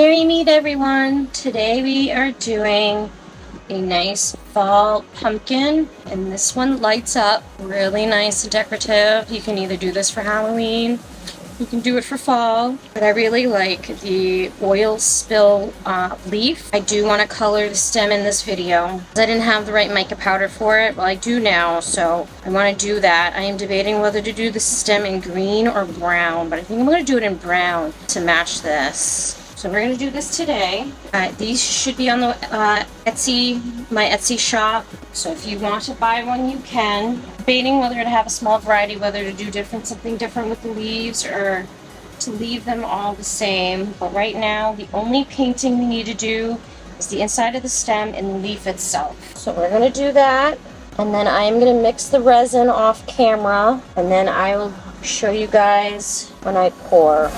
Merry meet everyone! Today we are doing a nice fall pumpkin, and this one lights up really nice and decorative. You can either do this for Halloween, you can do it for fall, but I really like the oil spill leaf. I do want to color the stem in this video. I didn't have the right mica powder for it. Well, I do now, so I want to do that. I am debating whether to do the stem in green or brown, but I think I'm going to do it in brown to match this. So we're going to do this today. These should be on the my Etsy shop. So if you want to buy one, you can. Debating whether to have a small variety, whether to do something different with the leaves or to leave them all the same. But right now, the only painting we need to do is the inside of the stem and the leaf itself. So we're going to do that. And then I'm going to mix the resin off camera. And then I will show you guys when I pour.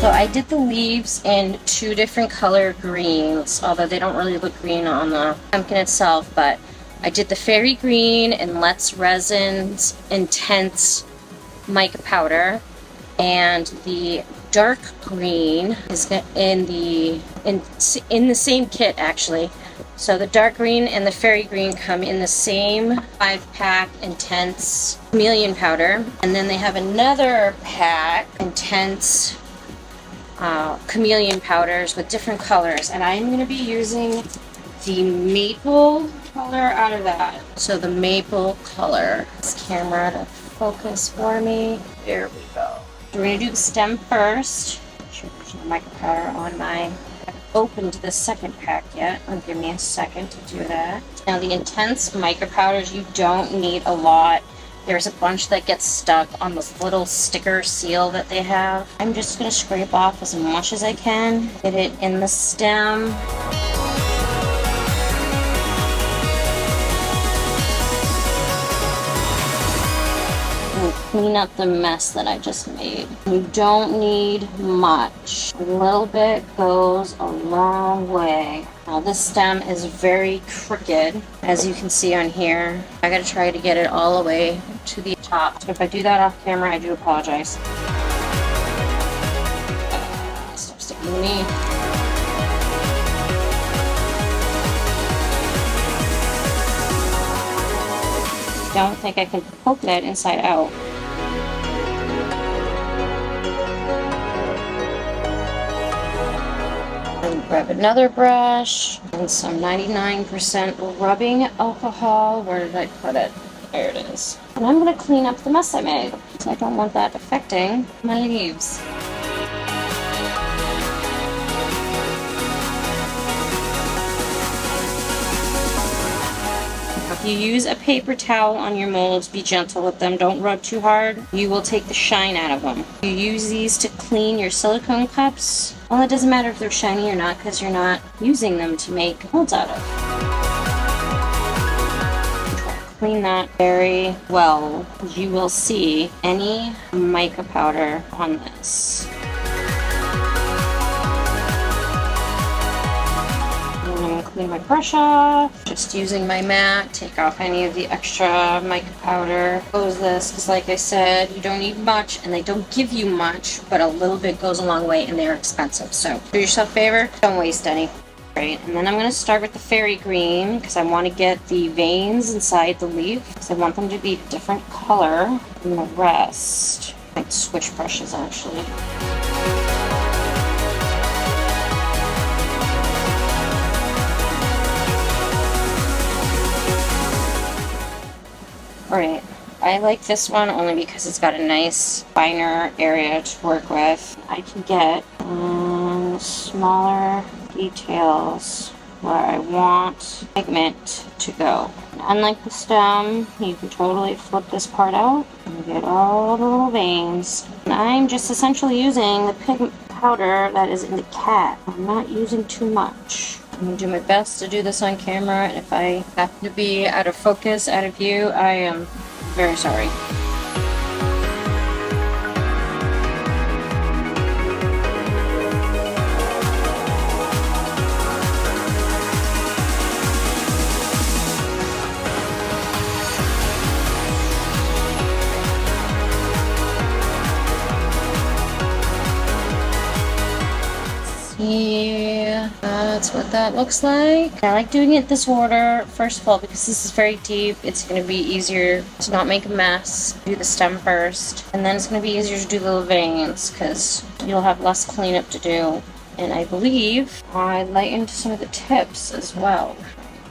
So I did the leaves in two different color greens, although they don't really look green on the pumpkin itself, but I did the fairy green in Let's Resin's Intense mica powder, and the dark green is in the same kit actually. So the dark green and the fairy green come in the same 5-pack Intense chameleon powder, and then they have another pack Intense chameleon powders with different colors, and I'm going to be using the maple color out of that. So the maple color. This camera to focus for me. There we go. So we're going to do the stem first. Should put the mica powder on my. I haven't opened the second pack yet. Give me a second to do that. Now the Intense mica powders, you don't need a lot. There's a bunch that gets stuck on this little sticker seal that they have. I'm just going to scrape off as much as I can. Get it in the stem. And clean up the mess that I just made. You don't need much. A little bit goes a long way. Now this stem is very crooked, as you can see on here. I gotta try to get it all the way to the top. So if I do that off camera, I do apologize. Stop sticking to me. Don't think I can poke that inside out. Grab another brush and some 99% rubbing alcohol. Where did I put it? There it is. And I'm going to clean up the mess I made, because I don't want that affecting my leaves. If you use a paper towel on your molds, be gentle with them. Don't rub too hard. You will take the shine out of them. You use these to clean your silicone cups. Well, it doesn't matter if they're shiny or not, because you're not using them to make molds out of. Clean that very well. You will see any mica powder on this. Clean my brush off, just using my mat, take off any of the extra mica powder. Close this, because like I said, you don't need much, and they don't give you much, but a little bit goes a long way, and they're expensive. So do yourself a favor, don't waste any. Right, and then I'm going to start with the fairy green, because I want to get the veins inside the leaf, because I want them to be a different color than the rest. I might switch brushes actually. Alright, I like this one only because it's got a nice finer area to work with. I can get smaller details where I want pigment to go. And unlike the stem, you can totally flip this part out and get all the little veins. And I'm just essentially using the pigment powder that is in the cat. I'm not using too much. I'm going to do my best to do this on camera, and if I happen to be out of focus, out of view, I am very sorry. that's what that looks like. I like doing it this order, first of all, because this is very deep. It's going to be easier to not make a mess. Do the stem first, and then it's going to be easier to do little veins because you'll have less cleanup to do. And I believe I lightened some of the tips as well.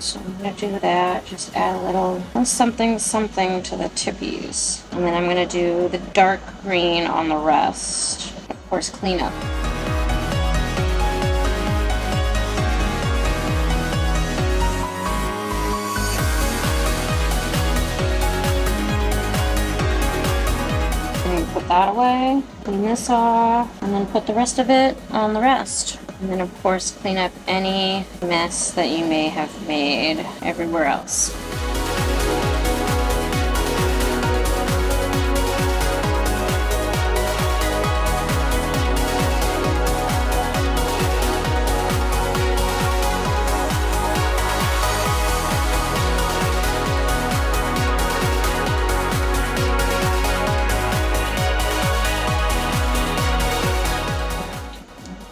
So I'm going to do that, just add a little something to the tippies. And then I'm going to do the dark green on the rest. Of course, clean up. Put that away, clean this off, and then put the rest of it on the rest. And then of course clean up any mess that you may have made everywhere else.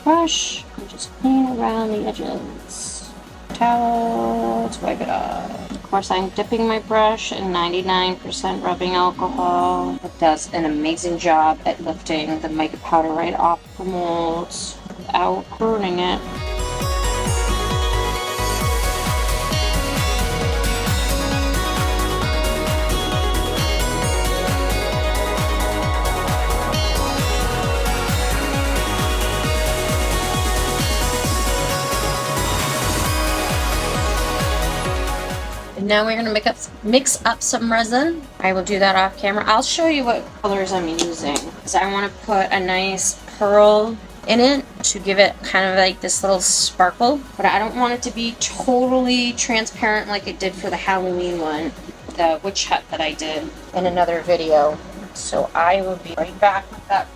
Brush and just clean around the edges. Towel to wipe it off. Of course, I'm dipping my brush in 99% rubbing alcohol. It does an amazing job at lifting the mica powder right off the molds without burning it. Now we're going to mix up some resin. I will do that off camera. I'll show you what colors I'm using, because I want to put a nice pearl in it to give it kind of like this little sparkle, but I don't want it to be totally transparent like it did for the Halloween one, the witch hut that I did in another video. So I will be right back with that.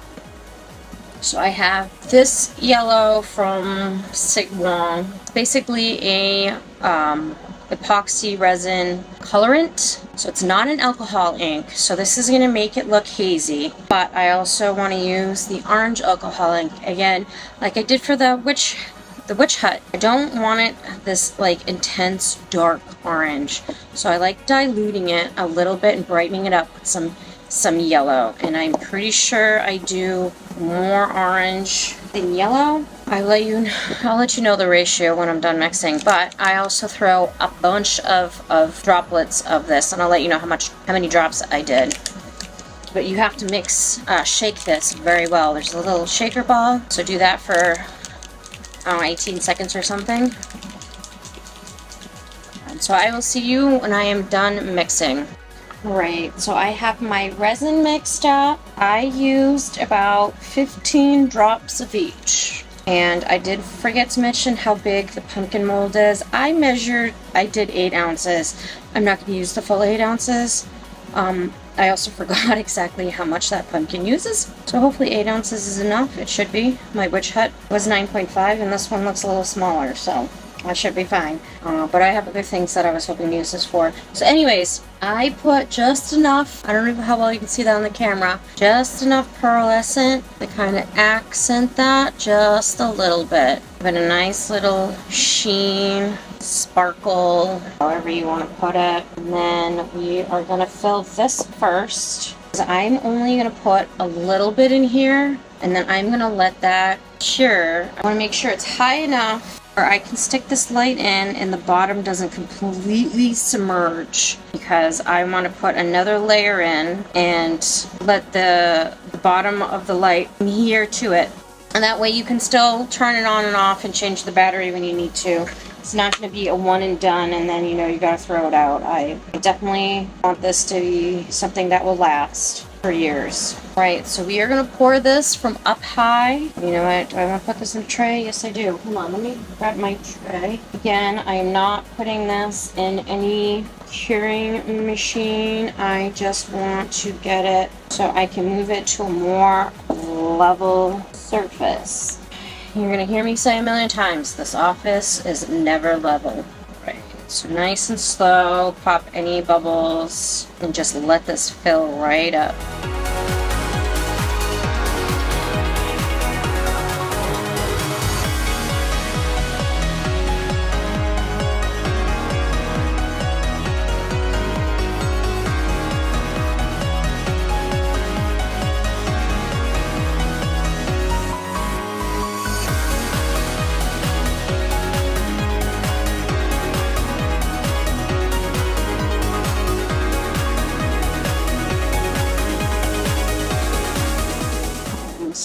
So I have this yellow from Sigwong. It's basically a epoxy resin colorant. So it's not an alcohol ink. So this is going to make it look hazy. But I also want to use the orange alcohol ink. Again, like I did for the witch hut. I don't want it this like intense dark orange. So I like diluting it a little bit and brightening it up with some yellow. And I'm pretty sure I do more orange than yellow. I'll let you know the ratio when I'm done mixing, but I also throw a bunch of droplets of this, and I'll let you know how many drops I did. But you have to shake this very well. There's a little shaker ball, so do that for 18 seconds or something. And so I will see you when I am done mixing. Right, so I have my resin mixed up. I used about 15 drops of each. And I did forget to mention how big the pumpkin mold is. I did 8 ounces. I'm not going to use the full 8 ounces. I also forgot exactly how much that pumpkin uses. So hopefully 8 ounces is enough. It should be. My witch hut was 9.5 and this one looks a little smaller, so that should be fine. But I have other things that I was hoping to use this for. So anyways, I put just enough, I don't know how well you can see that on the camera, just enough pearlescent to kind of accent that just a little bit. Give it a nice little sheen, sparkle, however you want to put it. And then we are going to fill this first. I'm only going to put a little bit in here, and then I'm going to let that cure. I want to make sure it's high enough where I can stick this light in and the bottom doesn't completely submerge, because I want to put another layer in and let the bottom of the light adhere to it. And that way you can still turn it on and off and change the battery when you need to. It's not going to be a one and done and then you gotta throw it out. I definitely want this to be something that will last for years. Right, so we are going to pour this from up high. You know what, do I want to put this in a tray? Yes I do. Hold on, let me grab my tray. Again, I am not putting this in any curing machine. I just want to get it so I can move it to a more level surface. You're going to hear me say a million times, this office is never level. Right, so nice and slow, pop any bubbles, and just let this fill right up.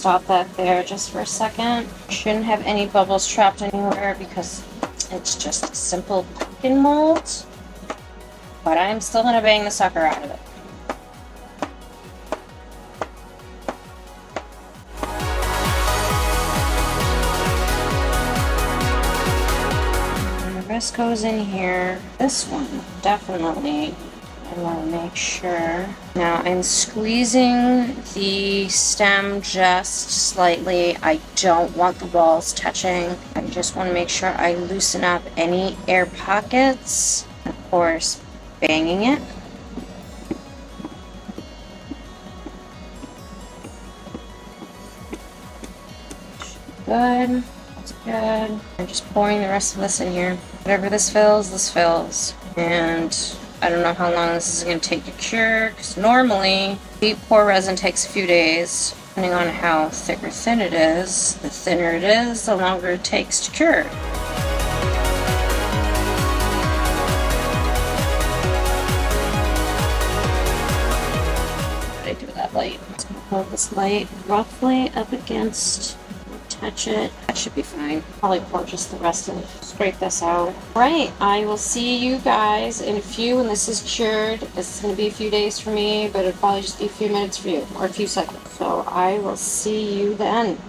stop that there just for a second. Shouldn't have any bubbles trapped anywhere because it's just a simple pumpkin mold. But I'm still gonna bang the sucker out of it. And the rest goes in here. This one, definitely. I want to make sure. Now I'm squeezing the stem just slightly. I don't want the walls touching. I just want to make sure I loosen up any air pockets. Of course, banging it. Good. That's good. I'm just pouring the rest of this in here. Whatever this fills. And I don't know how long this is going to take to cure, because normally deep pour resin takes a few days. Depending on how thick or thin it is, the thinner it is, the longer it takes to cure. What did I do with that light? I'm going to hold this light roughly up against, touch it. That should be fine. Probably pour just the rest of it. Scrape this out. Right, I will see you guys in a few when this is cured. This is going to be a few days for me, but it'll probably just be a few minutes for you, or a few seconds. So I will see you then.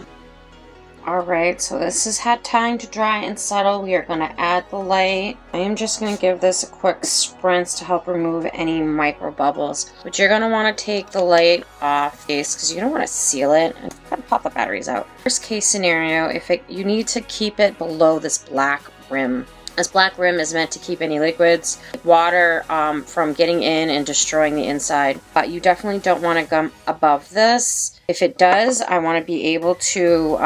Alright, so this has had time to dry and settle. We are going to add the light. I am just going to give this a quick spritz to help remove any micro bubbles. But you're going to want to take the light off case because you don't want to seal it and kind of pop the batteries out. Worst case scenario, you need to keep it below this black rim. This black rim is meant to keep any liquids, water from getting in and destroying the inside. But you definitely don't want to go above this. If it does, I want to be able to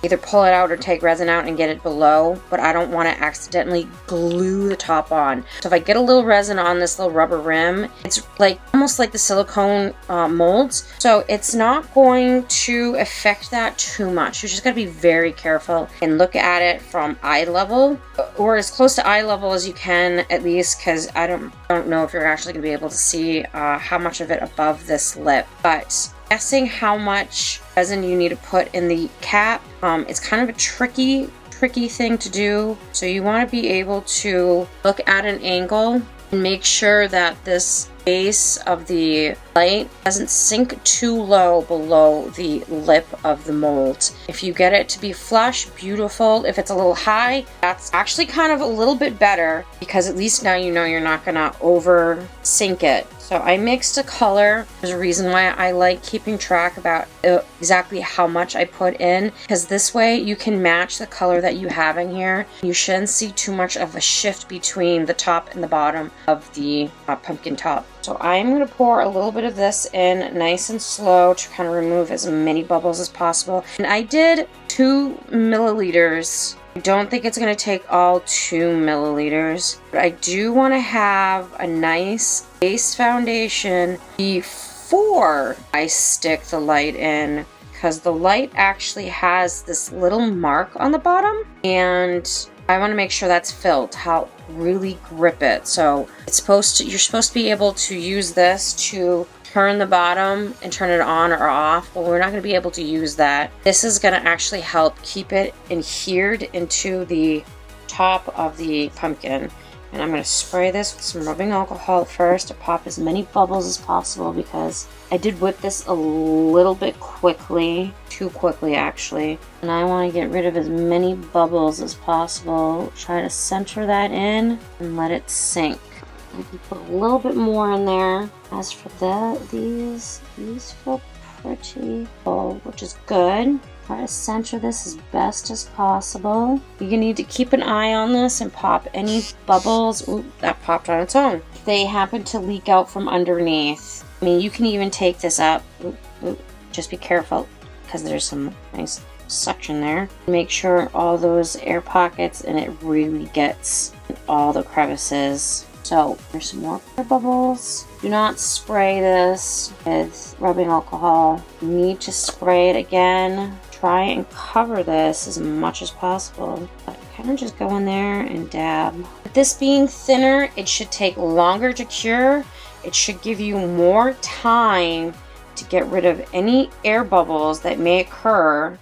either pull it out or take resin out and get it below, but I don't want to accidentally glue the top on. So if I get a little resin on this little rubber rim, it's like almost like the silicone molds. So it's not going to affect that too much. You just got to be very careful and look at it from eye level, or as close to eye level as you can, at least, because I don't know if you're actually going to be able to see how much of it above this lip. But guessing how much resin you need to put in the cap, it's kind of a tricky thing to do. So you want to be able to look at an angle and make sure that this base of the light doesn't sink too low below the lip of the mold. If you get it to be flush, beautiful. If it's a little high, that's actually kind of a little bit better, because at least now you know you're not gonna over sink it. So I mixed a color. There's a reason why I like keeping track about exactly how much I put in, because this way you can match the color that you have in here. You shouldn't see too much of a shift between the top and the bottom of the pumpkin top. So I'm going to pour a little bit of this in nice and slow to kind of remove as many bubbles as possible. And I did 2 milliliters. I don't think it's going to take all 2 milliliters, but I do want to have a nice base foundation before I stick the light in, because the light actually has this little mark on the bottom, and I want to make sure that's filled to help really grip it. So you're supposed to be able to use this to turn the bottom and turn it on or off, but we're not going to be able to use that. This is going to actually help keep it adhered into the top of the pumpkin. And I'm going to spray this with some rubbing alcohol first to pop as many bubbles as possible, because I did whip this a little bit quickly, too quickly actually. And I want to get rid of as many bubbles as possible. Try to center that in and let it sink. I can put a little bit more in there. As for these feel pretty full, which is good. Try to center this as best as possible. You need to keep an eye on this and pop any bubbles. Ooh, that popped on its own. If they happen to leak out from underneath, I mean, you can even take this up. Ooh, just be careful, because there's some nice suction there. Make sure all those air pockets, and it really gets in all the crevices. So there's some more bubbles. Do not spray this with rubbing alcohol. You need to spray it again. Try and cover this as much as possible. But kind of just go in there and dab. With this being thinner, it should take longer to cure. It should give you more time to to get rid of any air bubbles that may occur.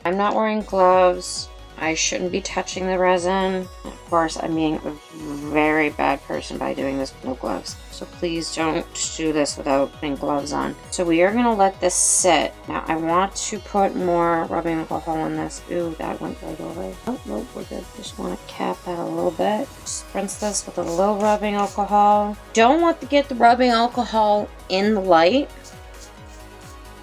I'm not wearing gloves. I shouldn't be touching the resin. Of course, I'm being a very bad person by doing this with no gloves. So please don't do this without putting gloves on. So we are gonna let this sit. Now I want to put more rubbing alcohol in this. Ooh, that went right over. Oh, no, we're good. Just wanna cap that a little bit. Just rinse this with a little rubbing alcohol. Don't want to get the rubbing alcohol in the light,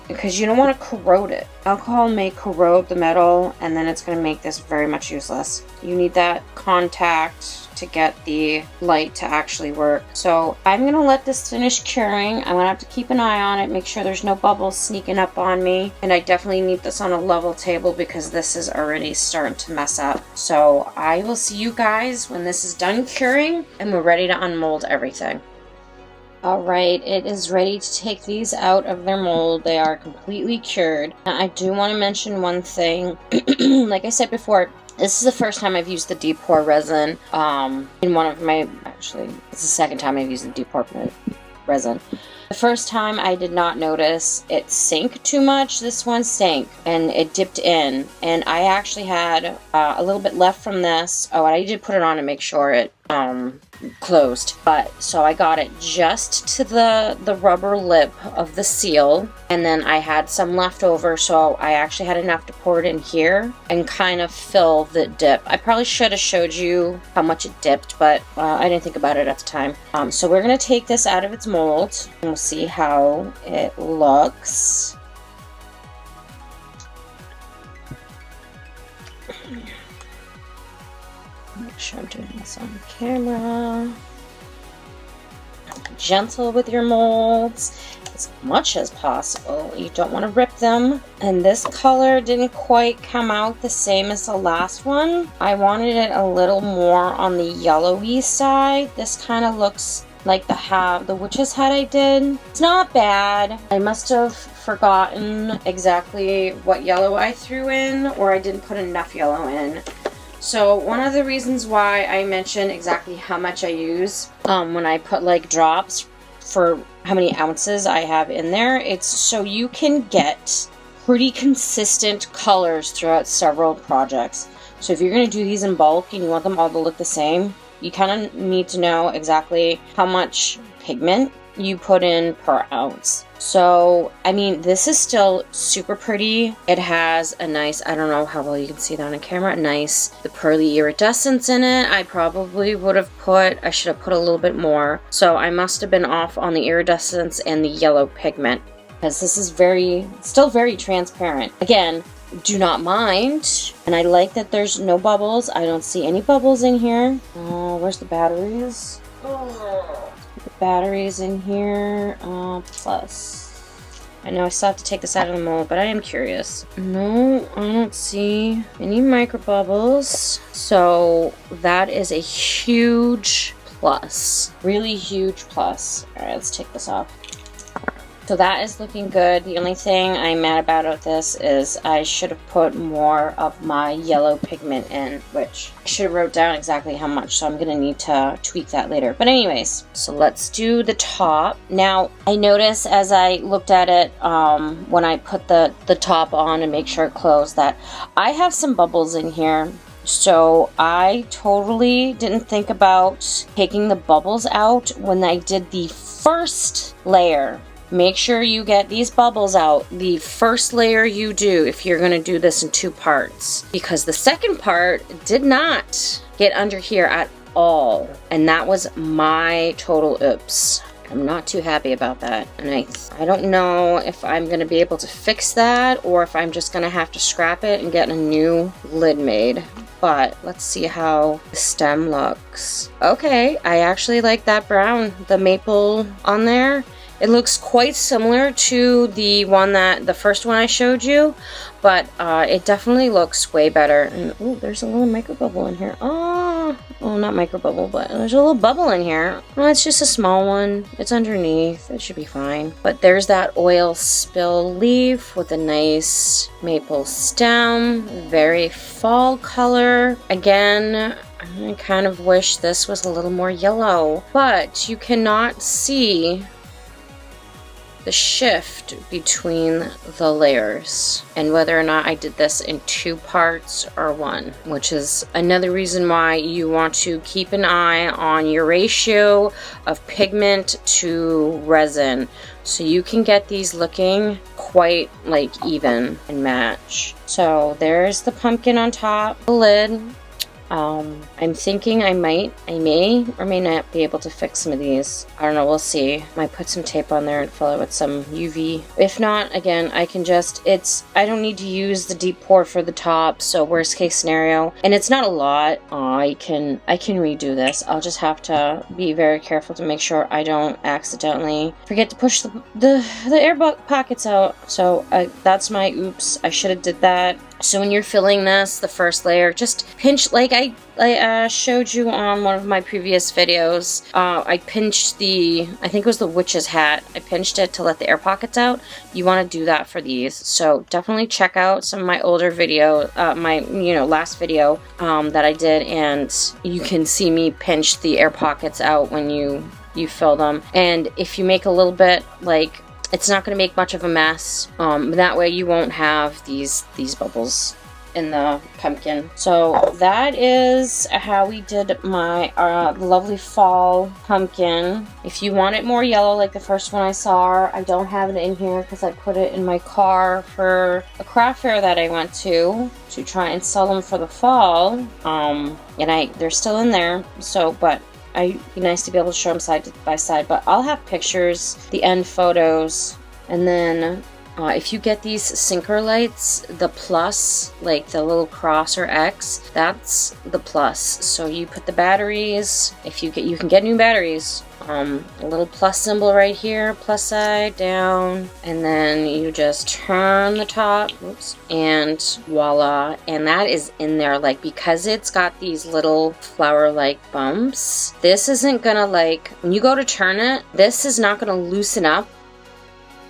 because you don't want to corrode it. Alcohol may corrode the metal, and then it's going to make this very much useless. You need that contact to get the light to actually work. So I'm going to let this finish curing. I'm going to have to keep an eye on it, make sure there's no bubbles sneaking up on me. And I definitely need this on a level table because this is already starting to mess up. So I will see you guys when this is done curing and we're ready to unmold everything. Alright, it is ready to take these out of their mold. They are completely cured. Now, I do want to mention one thing. Like I said before, this is the first time I've used the deep pour resin. In one of my, actually, it's the second time I've used the deep pour resin. The first time I did not notice it sank too much. This one sank and it dipped in. And I actually had a little bit left from this. Oh, and I did put it on to make sure it closed. But so I got it just to the rubber lip of the seal. And then I had some left over. So I actually had enough to pour it in here and kind of fill the dip. I probably should have showed you how much it dipped, but I didn't think about it at the time. So we're going to take this out of its mold and we'll see how it looks. Make sure I'm doing this on camera. Gentle with your molds as much as possible. You don't want to rip them. And this color didn't quite come out the same as the last one. I wanted it a little more on the yellowy side. This kind of looks like the witch's head I did. It's not bad. I must have forgotten exactly what yellow I threw in, or I didn't put enough yellow in. So one of the reasons why I mention exactly how much I use when I put like drops for how many ounces I have in there, it's so you can get pretty consistent colors throughout several projects. So if you're going to do these in bulk and you want them all to look the same, you kind of need to know exactly how much pigment you put in per ounce. So, I mean, this is still super pretty. It has a nice, I don't know how well you can see that on camera, the pearly iridescence in it. I probably I should have put a little bit more. So I must have been off on the iridescence and the yellow pigment, because this is still very transparent. Again, do not mind. And I like that there's no bubbles. I don't see any bubbles in here. Where's the batteries? The batteries in here. Plus. I know I still have to take this out of the mold, but I am curious. No, I don't see any micro bubbles. So that is a huge plus. Really huge plus. Alright, let's take this off. So that is looking good. The only thing I'm mad about this is I should have put more of my yellow pigment in, which I should have wrote down exactly how much, so I'm going to need to tweak that later. But anyways, so let's do the top. Now, I noticed as I looked at it when I put the top on and make sure it closed that I have some bubbles in here. So I totally didn't think about taking the bubbles out when I did the first layer. Make sure you get these bubbles out the first layer you do if you're going to do this in 2 parts. Because the second part did not get under here at all. And that was my total oops. I'm not too happy about that. And I don't know if I'm going to be able to fix that or if I'm just going to have to scrap it and get a new lid made. But let's see how the stem looks. Okay, I actually like that brown, the maple on there. It looks quite similar to the first one I showed you, but it definitely looks way better. And oh, there's a little micro bubble in here. Oh, well, not micro bubble, but there's a little bubble in here. Well, it's just a small one. It's underneath. It should be fine. But there's that oil spill leaf with a nice maple stem. Very fall color. Again, I kind of wish this was a little more yellow, but you cannot see the shift between the layers and whether or not I did this in 2 parts or 1, which is another reason why you want to keep an eye on your ratio of pigment to resin so you can get these looking quite like even and match. So there's the pumpkin on top, the lid. I'm thinking I may or may not be able to fix some of these. I don't know, we'll see. Might put some tape on there and fill it with some UV. If not, again, I can just, I don't need to use the deep pour for the top, so worst case scenario. And it's not a lot. I can redo this. I'll just have to be very careful to make sure I don't accidentally forget to push the air pockets out. So that's my oops. I should have did that. So when you're filling this, the first layer, just pinch, like I showed you on one of my previous videos. I pinched I think it was the witch's hat. I pinched it to let the air pockets out. You want to do that for these. So definitely check out some of my older video, my last video that I did, and you can see me pinch the air pockets out when you fill them. And if you make a little bit, like, it's not going to make much of a mess. That way you won't have these bubbles in the pumpkin. So that is how we did my lovely fall pumpkin. If you want it more yellow like the first one I saw, I don't have it in here because I put it in my car for a craft fair that I went to try and sell them for the fall. And they're still in there. So, but it'd be nice to be able to show them side by side, but I'll have pictures, the end photos, and then if you get these sinker lights, the plus, like the little cross or X, that's the plus. So you put the batteries, you can get new batteries, a little plus symbol right here, plus side, down, and then you just turn the top, oops, and voila, and that is in there. Like, because it's got these little flower-like bumps, this isn't gonna, like, when you go to turn it, this is not gonna loosen up.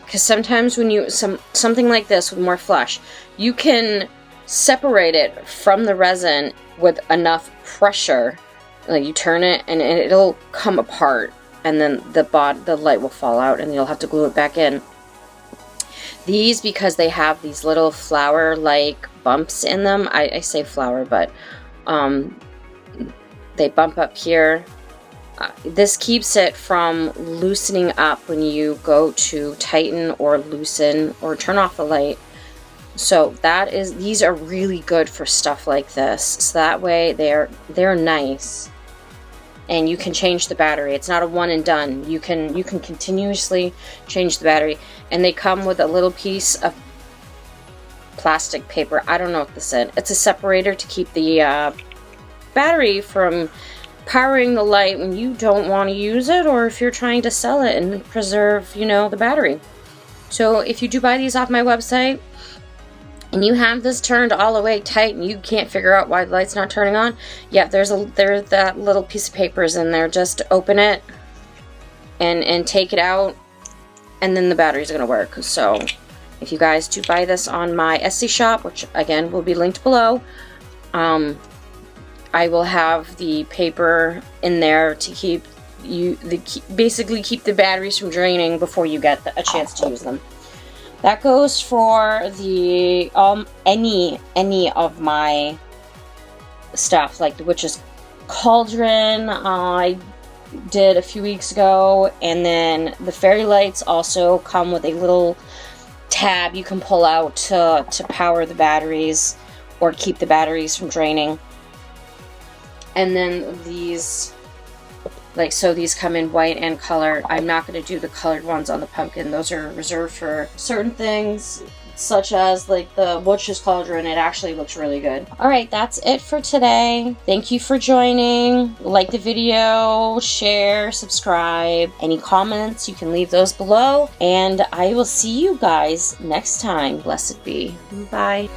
Because sometimes when you, something like this with more flush, you can separate it from the resin with enough pressure. Like, you turn it and it'll come apart, and then the light will fall out and you'll have to glue it back in. These, because they have these little flower-like bumps in them, I say flower, but they bump up here. This keeps it from loosening up when you go to tighten or loosen or turn off the light. So these are really good for stuff like this. So that way they're nice, and you can change the battery. It's not a one and done. You can continuously change the battery, and they come with a little piece of plastic paper. I don't know what this is. It's a separator to keep the battery from powering the light when you don't want to use it, or if you're trying to sell it and preserve, the battery. So if you do buy these off my website and you have this turned all the way tight and you can't figure out why the light's not turning on, yeah, there's that little piece of paper is in there. Just open it and take it out, and then the battery's gonna work. So if you guys do buy this on my Etsy shop, which again will be linked below, I will have the paper in there to basically keep the batteries from draining before you get a chance to use them. That goes for the any of my stuff, like the Witch's Cauldron I did a few weeks ago, and then the fairy lights also come with a little tab you can pull out to power the batteries or keep the batteries from draining. And then these, these come in white and color. I'm not going to do the colored ones on the pumpkin. Those are reserved for certain things, such as like the Witch's Cauldron. It actually looks really good. Alright, that's it for today. Thank you for joining. Like the video, share, subscribe. Any comments, you can leave those below. And I will see you guys next time. Blessed be. Bye.